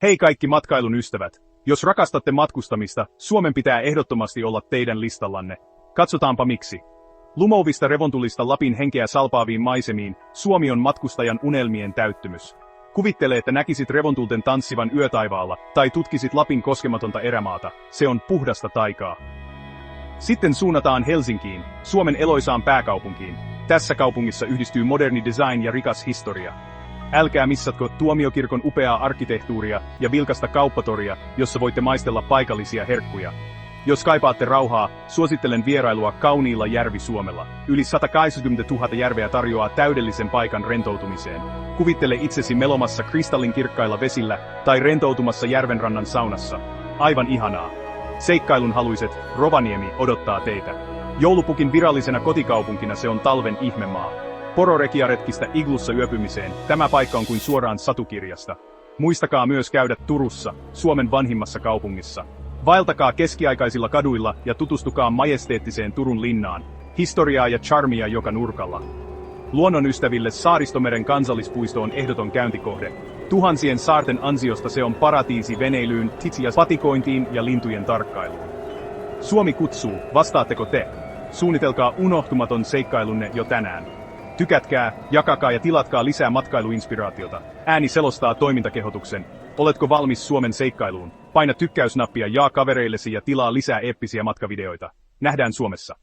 Hei kaikki matkailun ystävät! Jos rakastatte matkustamista, Suomen pitää ehdottomasti olla teidän listallanne. Katsotaanpa miksi. Lumouvista revontulista Lapin henkeä salpaaviin maisemiin, Suomi on matkustajan unelmien täyttymys. Kuvittele, että näkisit revontulten tanssivan yötaivaalla, tai tutkisit Lapin koskematonta erämaata. Se on puhdasta taikaa. Sitten suunnataan Helsinkiin, Suomen eloisaan pääkaupunkiin. Tässä kaupungissa yhdistyy moderni design ja rikas historia. Älkää missatko Tuomiokirkon upeaa arkkitehtuuria ja vilkasta kauppatoria, jossa voitte maistella paikallisia herkkuja. Jos kaipaatte rauhaa, suosittelen vierailua kauniilla Järvi-Suomella. Yli 180 000 järveä tarjoaa täydellisen paikan rentoutumiseen. Kuvittele itsesi melomassa kristallinkirkkailla vesillä tai rentoutumassa järvenrannan saunassa. Aivan ihanaa. Seikkailun haluiset, Rovaniemi odottaa teitä. Joulupukin virallisena kotikaupunkina se on talven ihmemaa. Pororekiaretkistä iglussa yöpymiseen, tämä paikka on kuin suoraan satukirjasta. Muistakaa myös käydä Turussa, Suomen vanhimmassa kaupungissa. Vaeltakaa keskiaikaisilla kaduilla ja tutustukaa majesteettiseen Turun linnaan. Historiaa ja charmia joka nurkalla. Luonnonystäville Saaristomeren kansallispuisto on ehdoton käyntikohde. Tuhansien saarten ansiosta se on paratiisi veneilyyn, ja patikointiin ja lintujen tarkkailuun. Suomi kutsuu, vastaatteko te? Suunnitelkaa unohtumaton seikkailunne jo tänään. Tykätkää, jakakaa ja tilatkaa lisää matkailuinspiraatiota. Ääni selostaa toimintakehotuksen. Oletko valmis Suomen seikkailuun? Paina tykkäysnappia, jaa kavereillesi ja tilaa lisää eeppisiä matkavideoita. Nähdään Suomessa.